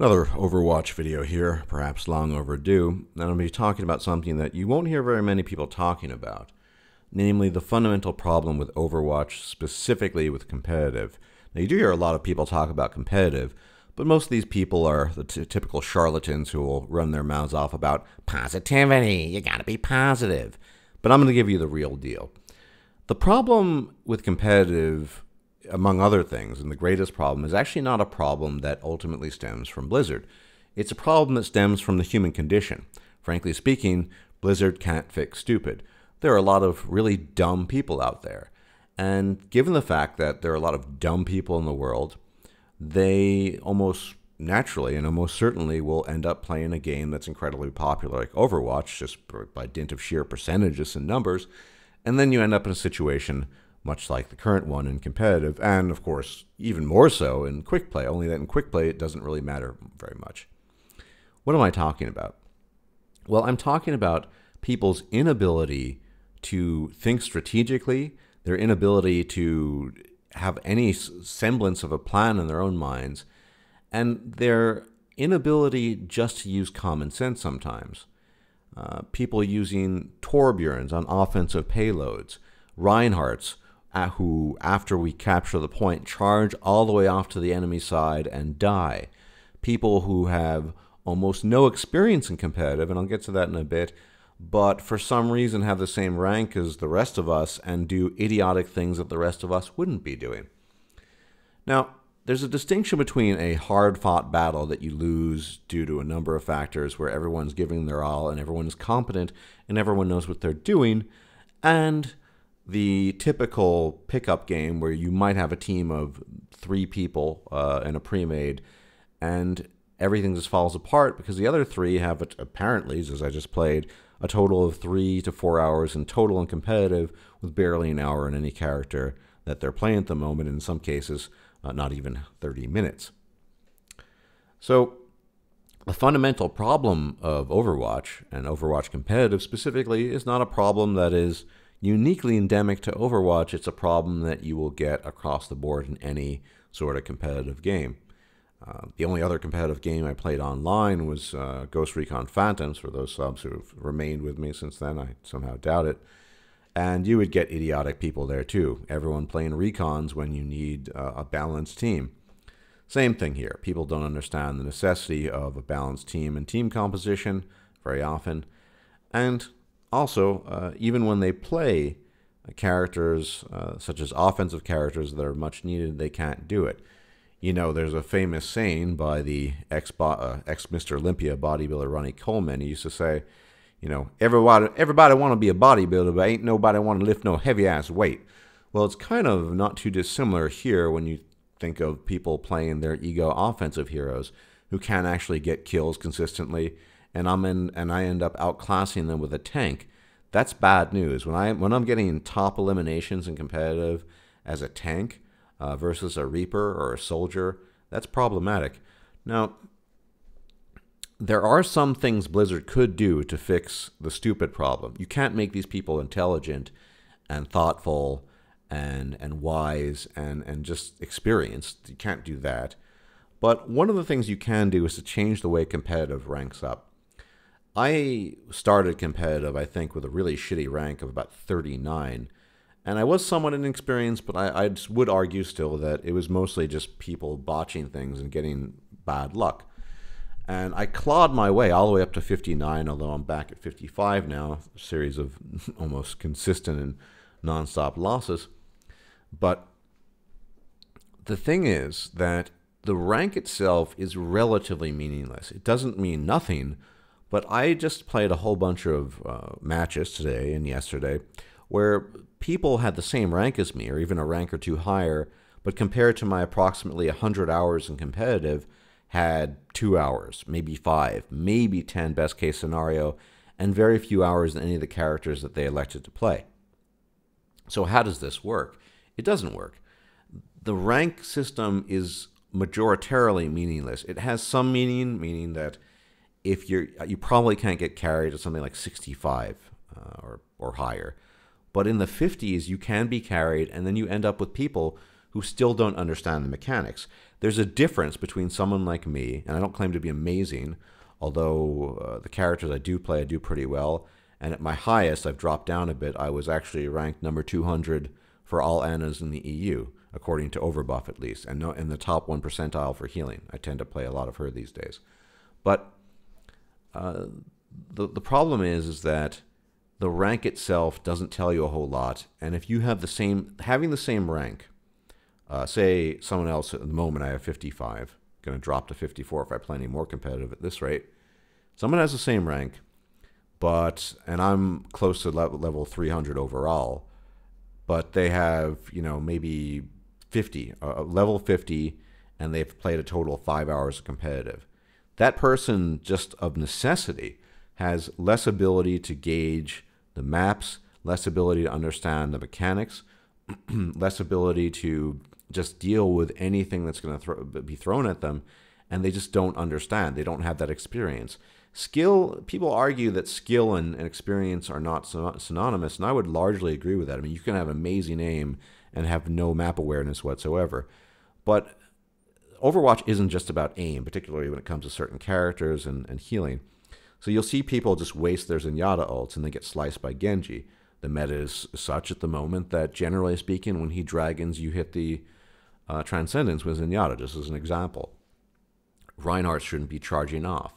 Another Overwatch video here, perhaps long overdue, and I'm going to be talking about something that you won't hear very many people talking about, namely the fundamental problem with Overwatch, specifically with competitive. Now, you do hear a lot of people talk about competitive, but most of these people are the typical charlatans who will run their mouths off about positivity, you gotta be positive. But I'm going to give you the real deal. The problem with competitive, among other things, and the greatest problem, is actually not a problem that ultimately stems from Blizzard. It's a problem that stems from the human condition. Frankly speaking, Blizzard can't fix stupid. There are a lot of really dumb people out there. And given the fact that there are a lot of dumb people in the world, they almost naturally and almost certainly will end up playing a game that's incredibly popular like Overwatch, just by dint of sheer percentages and numbers. And then you end up in a situation much like the current one in competitive, and of course, even more so in quick play, only that in quick play it doesn't really matter very much. What am I talking about? Well, I'm talking about people's inability to think strategically, their inability to have any semblance of a plan in their own minds, and their inability just to use common sense sometimes. People using Torbjorns on offensive payloads, Reinhardts, who, after we capture the point, charge all the way off to the enemy side and die. People who have almost no experience in competitive, and I'll get to that in a bit, but for some reason have the same rank as the rest of us and do idiotic things that the rest of us wouldn't be doing. Now, there's a distinction between a hard-fought battle that you lose due to a number of factors where everyone's giving their all and everyone is competent and everyone knows what they're doing, and the typical pickup game where you might have a team of 3 people in a pre-made and everything just falls apart because the other 3 have, apparently, as I just played, a total of 3 to 4 hours in total and competitive with barely an hour in any character that they're playing at the moment, in some cases not even 30 minutes. So the fundamental problem of Overwatch, and Overwatch competitive specifically, is not a problem that is uniquely endemic to Overwatch. It's a problem that you will get across the board in any sort of competitive game. The only other competitive game I played online was Ghost Recon Phantoms, for those subs who have remained with me since then. I somehow doubt it. And you would get idiotic people there too. Everyone playing recons when you need a balanced team. Same thing here. People don't understand the necessity of a balanced team and team composition very often. And also, even when they play characters such as offensive characters that are much needed, they can't do it. You know, there's a famous saying by the ex-Mr. Olympia bodybuilder Ronnie Coleman. He used to say, you know, everybody want to be a bodybuilder, but ain't nobody want to lift no heavy-ass weight. Well, it's kind of not too dissimilar here when you think of people playing their ego offensive heroes who can't actually get kills consistently, and I end up outclassing them with a tank. That's bad news. When I'm getting top eliminations in competitive as a tank versus a Reaper or a Soldier, that's problematic. Now, there are some things Blizzard could do to fix the stupid problem. You can't make these people intelligent and thoughtful and wise and just experienced. You can't do that. But one of the things you can do is to change the way competitive ranks up. I started competitive, I think, with a really shitty rank of about 39. And I was somewhat inexperienced, but I would argue still that it was mostly just people botching things and getting bad luck. And I clawed my way all the way up to 59, although I'm back at 55 now, a series of almost consistent and nonstop losses. But the thing is that the rank itself is relatively meaningless. It doesn't mean nothing, but I just played a whole bunch of matches today and yesterday where people had the same rank as me, or even a rank or two higher, but compared to my approximately 100 hours in competitive, had 2 hours, maybe 5, maybe 10 best case scenario, and very few hours in any of the characters that they elected to play. So how does this work? It doesn't work. The rank system is majoritarily meaningless. It has some meaning, meaning that if you probably can't get carried to something like 65 or higher. But in the 50s, you can be carried, and then you end up with people who still don't understand the mechanics. There's a difference between someone like me, and I don't claim to be amazing, although the characters I do play, I do pretty well. And at my highest, I've dropped down a bit. I was actually ranked number 200 for all Annas in the EU, according to Overbuff at least, and in the top 1 percentile for healing. I tend to play a lot of her these days. But the problem is that the rank itself doesn't tell you a whole lot. And if you have having the same rank, say someone else at the moment, I have 55, going to drop to 54 if I play any more competitive at this rate. Someone has the same rank, and I'm close to level 300 overall, but they have, maybe 50, level 50, and they've played a total of 5 hours of competitive. That person, just of necessity, has less ability to gauge the maps, less ability to understand the mechanics, less ability to just deal with anything that's going to be thrown at them, and they just don't understand. They don't have that experience. Skill, people argue that skill and experience are not synonymous, and I would largely agree with that. I mean, you can have amazing aim and have no map awareness whatsoever. But Overwatch isn't just about aim, particularly when it comes to certain characters and healing. So you'll see people just waste their Zenyatta ults and they get sliced by Genji. The meta is such at the moment that, generally speaking, when he dragons, you hit the Transcendence with Zenyatta, just as an example. Reinhardt shouldn't be charging off.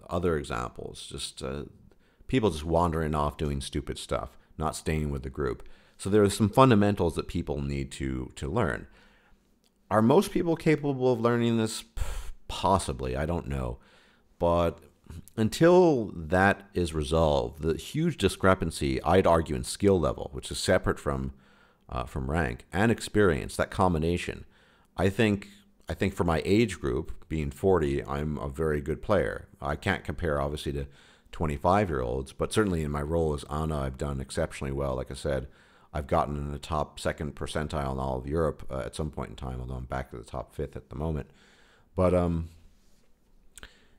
Other examples, just people just wandering off doing stupid stuff, not staying with the group. So there are some fundamentals that people need to learn. Are most people capable of learning this? Possibly, I don't know. But until that is resolved, the huge discrepancy, I'd argue, in skill level, which is separate from rank, and experience, that combination, I think for my age group, being 40, I'm a very good player. I can't compare, obviously, to 25-year-olds, but certainly in my role as Ana, I've done exceptionally well. Like I said, I've gotten in the top 2nd percentile in all of Europe at some point in time, although I'm back to the top 5th at the moment. But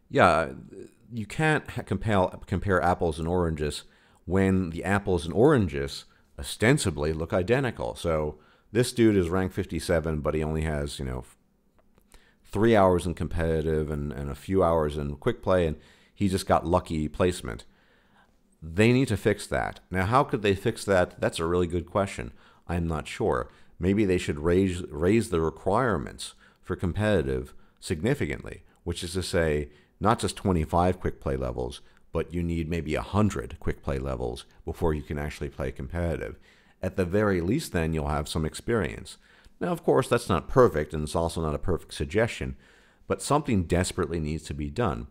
yeah, you can't compare apples and oranges when the apples and oranges ostensibly look identical. So this dude is ranked 57, but he only has, 3 hours in competitive and a few hours in quick play, and he just got lucky placement. They need to fix that. Now, how could they fix that? That's a really good question. I'm not sure. Maybe they should raise the requirements for competitive significantly, which is to say, not just 25 quick play levels, but you need maybe 100 quick play levels before you can actually play competitive. At the very least, then, you'll have some experience. Now, of course, that's not perfect, and it's also not a perfect suggestion, but something desperately needs to be done.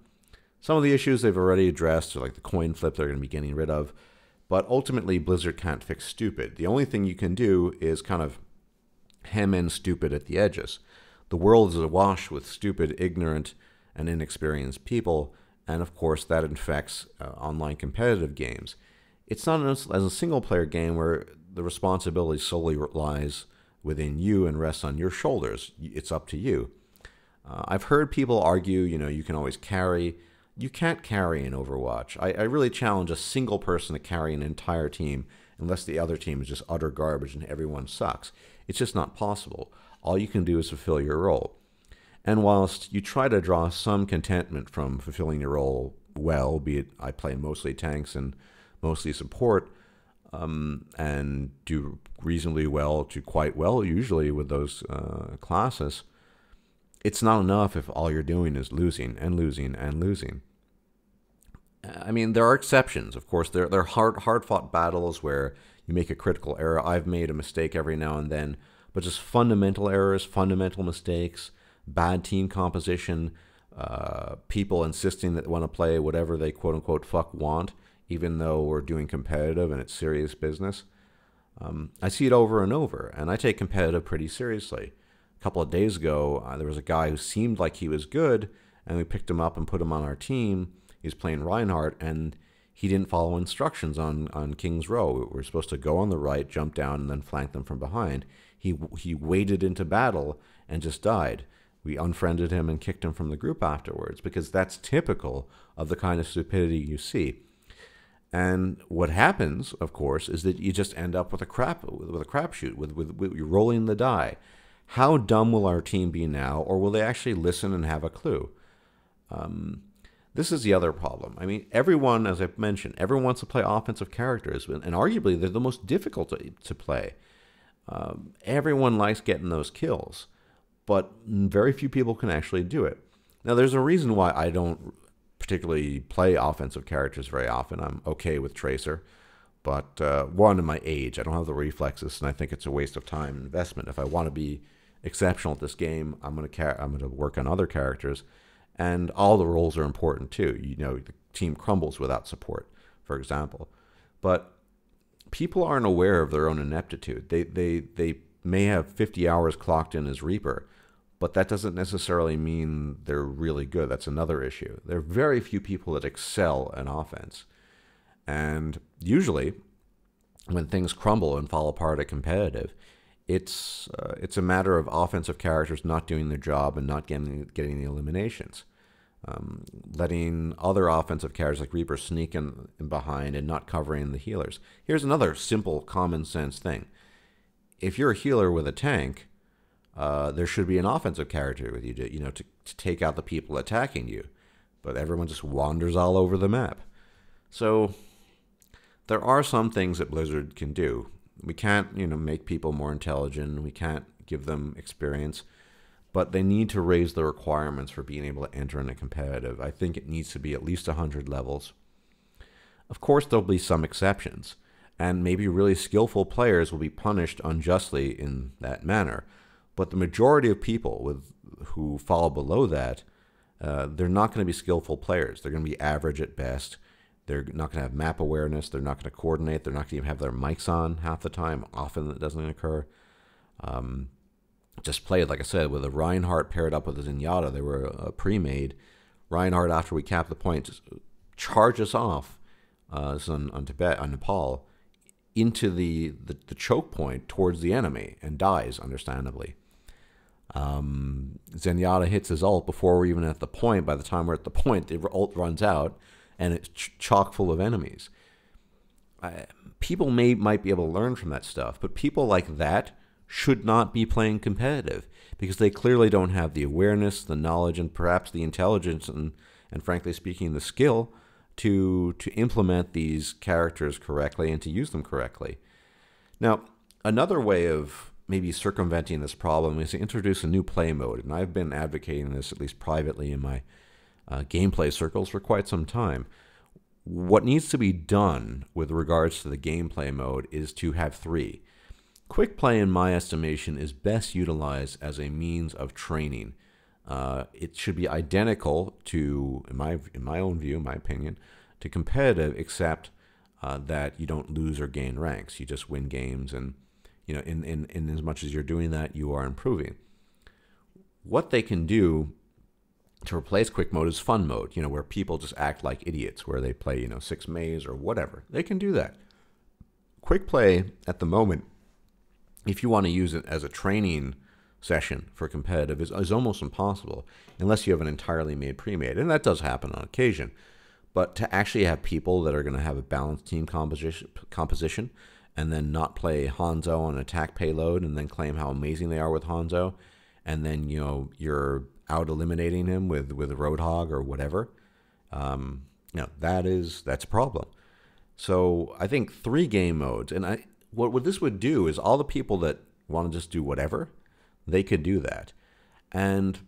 Some of the issues they've already addressed are like the coin flip they're going to be getting rid of, but ultimately Blizzard can't fix stupid. The only thing you can do is kind of hem in stupid at the edges. The world is awash with stupid, ignorant, and inexperienced people, and of course that infects online competitive games. It's not as a single-player game where the responsibility solely lies within you and rests on your shoulders. It's up to you. I've heard people argue, you can always carry. You can't carry in Overwatch. I really challenge a single person to carry an entire team unless the other team is just utter garbage and everyone sucks. It's just not possible. All you can do is fulfill your role. And whilst you try to draw some contentment from fulfilling your role well, be it I play mostly tanks and mostly support, and do reasonably well to quite well usually with those classes, it's not enough if all you're doing is losing and losing and losing. I mean, there are exceptions. Of course, there are hard-fought battles where you make a critical error. I've made a mistake every now and then, but just fundamental errors, fundamental mistakes, bad team composition, people insisting that they want to play whatever they quote-unquote fuck want, even though we're doing competitive and it's serious business. I see it over and over, and I take competitive pretty seriously. A couple of days ago, there was a guy who seemed like he was good, and we picked him up and put him on our team. He was playing Reinhardt, and he didn't follow instructions on King's Row. We were supposed to go on the right, jump down, and then flank them from behind. He waded into battle and just died. We unfriended him and kicked him from the group afterwards, because that's typical of the kind of stupidity you see. And what happens, of course, is that you just end up with a crapshoot, with you're rolling the die. How dumb will our team be now, or will they actually listen and have a clue? This is the other problem. I mean, everyone, as I've mentioned, everyone wants to play offensive characters, and arguably they're the most difficult to play. Everyone likes getting those kills, but very few people can actually do it. Now, there's a reason why I don't particularly play offensive characters very often. I'm okay with Tracer, but one, in my age, I don't have the reflexes, and I think it's a waste of time and investment. If I want to be exceptional at this game, I'm going to work on other characters, and all the roles are important too. You know, the team crumbles without support, for example. But people aren't aware of their own ineptitude. They may have 50 hours clocked in as Reaper, but that doesn't necessarily mean they're really good. That's another issue. There are very few people that excel in offense. And usually, when things crumble and fall apart at competitive, it's a matter of offensive characters not doing their job and not getting the eliminations. Letting other offensive characters like Reaper sneak in behind and not covering the healers. Here's another simple, common sense thing. If you're a healer with a tank, there should be an offensive character with you to take out the people attacking you. But everyone just wanders all over the map. So there are some things that Blizzard can do. We can't, make people more intelligent. We can't give them experience. But they need to raise the requirements for being able to enter in a competitive. I think it needs to be at least 100 levels. Of course, there'll be some exceptions. And maybe really skillful players will be punished unjustly in that manner. But the majority of people who fall below that, they're not going to be skillful players. They're going to be average at best. They're not going to have map awareness. They're not going to coordinate. They're not going to even have their mics on half the time. Often that doesn't occur. Just played, like I said, with a Reinhardt paired up with a Zenyatta. They were pre-made. Reinhardt, after we capped the point, just charges off on Nepal into the choke point towards the enemy and dies, understandably. Zenyatta hits his ult before we're even at the point. By the time we're at the point, the ult runs out, and it's chock full of enemies. People might be able to learn from that stuff, but people like that should not be playing competitive because they clearly don't have the awareness, the knowledge, and perhaps the intelligence and frankly speaking, the skill to implement these characters correctly and to use them correctly. Now, another way of maybe circumventing this problem is to introduce a new play mode, and I've been advocating this at least privately in my gameplay circles for quite some time. What needs to be done with regards to the gameplay mode is to have three. Quick play, in my estimation, is best utilized as a means of training. It should be identical to, in my own view, in my opinion, to competitive, except that you don't lose or gain ranks. You just win games, and in as much as you're doing that, you are improving. What they can do to replace quick mode is fun mode, where people just act like idiots, where they play, 6 maze or whatever. They can do that. Quick play at the moment, if you want to use it as a training session for competitive, is almost impossible unless you have an entirely made pre-made, and that does happen on occasion. But to actually have people that are going to have a balanced team composition and then not play Hanzo on attack payload and then claim how amazing they are with Hanzo, and then you're out eliminating him with Roadhog or whatever, that's a problem. So I think 3 game modes, and what this would do is all the people that want to just do whatever, they could do that. And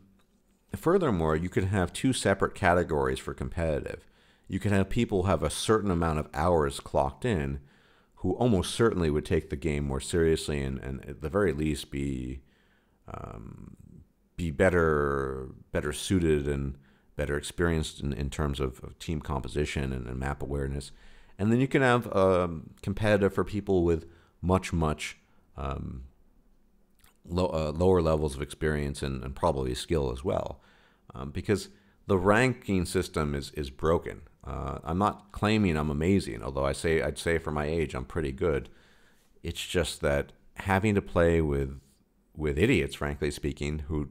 furthermore, you could have 2 separate categories for competitive. You could have people who have a certain amount of hours clocked in who almost certainly would take the game more seriously and at the very least be better suited and better experienced in terms of team composition and map awareness. And then you can have competitive for people with much lower levels of experience and probably skill as well, because the ranking system is broken. I'm not claiming I'm amazing, although I'd say for my age I'm pretty good. It's just that having to play with idiots, frankly speaking, who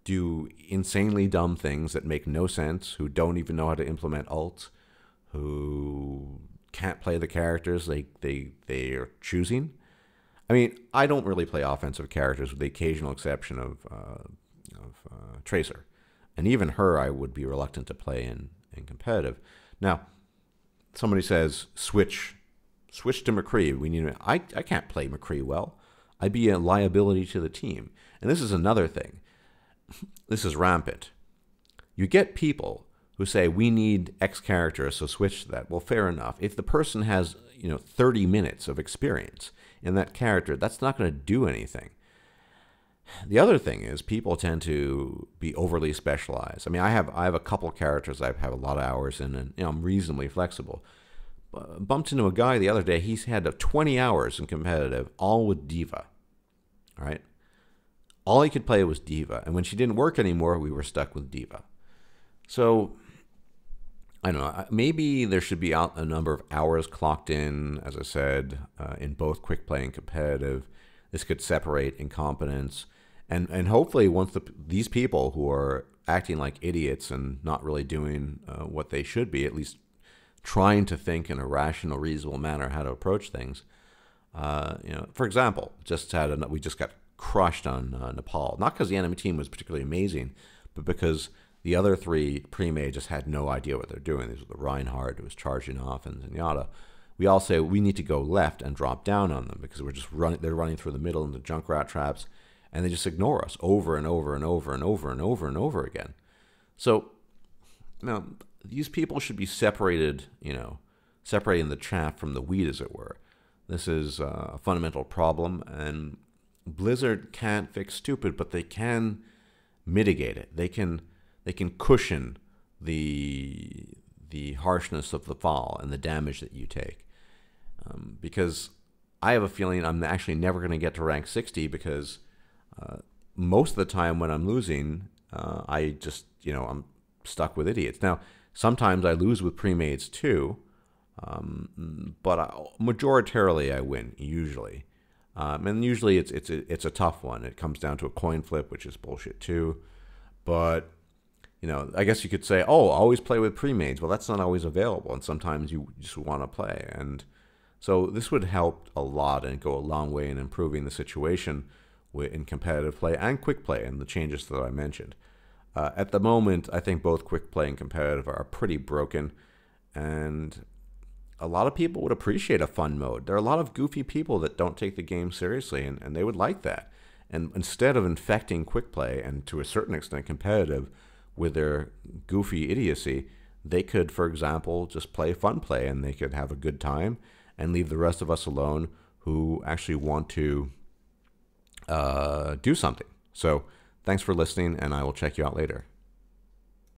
do insanely dumb things that make no sense, who don't even know how to implement ults, who can't play the characters they are choosing. I mean, I don't really play offensive characters with the occasional exception of Tracer. And even her I would be reluctant to play in competitive. Now, somebody says, switch to McCree. I can't play McCree well. I'd be a liability to the team. And this is another thing. This is rampant. You get people who say, we need X character, so switch to that. Well, fair enough. If the person has 30 minutes of experience in that character, that's not going to do anything. The other thing is people tend to be overly specialized. I mean, I have a couple characters I have a lot of hours in, and I'm reasonably flexible. Bumped into a guy the other day. He's had 20 hours in competitive, all with Diva. All right, all he could play was Diva, and when she didn't work anymore, we were stuck with Diva. So I don't know. Maybe there should be a number of hours clocked in, as I said, in both quick play and competitive. This could separate incompetence. And hopefully once these people who are acting like idiots and not really doing what they should be, at least trying to think in a rational, reasonable manner how to approach things. For example, we just got crushed on Nepal. Not because the enemy team was particularly amazing, but because the other three pre-made just had no idea what they're doing. These were the Reinhardt who was charging off and Zenyatta. We all say we need to go left and drop down on them because they're running through the middle into Junkrat traps. And they just ignore us over and over and over and over and over and over again. So, these people should be separated, separating the chaff from the wheat, as it were. This is a fundamental problem, and Blizzard can't fix stupid, but they can mitigate it. They can cushion the harshness of the fall and the damage that you take. Because I have a feeling I'm actually never going to get to rank 60 because most of the time when I'm losing, I just, I'm stuck with idiots. Now, sometimes I lose with pre-mades too, but majoritarily I win, usually. And usually it's a tough one. It comes down to a coin flip, which is bullshit too. But, I guess you could say, always play with pre-mades. Well, that's not always available, and sometimes you just want to play. And so this would help a lot and go a long way in improving the situation in competitive play and quick play and the changes that I mentioned. At the moment, I think both quick play and competitive are pretty broken, and a lot of people would appreciate a fun mode. There are a lot of goofy people that don't take the game seriously, and they would like that. And instead of infecting quick play and to a certain extent competitive with their goofy idiocy, they could, for example, just play fun play, and they could have a good time and leave the rest of us alone who actually want to do something. So thanks for listening, and I will check you out later.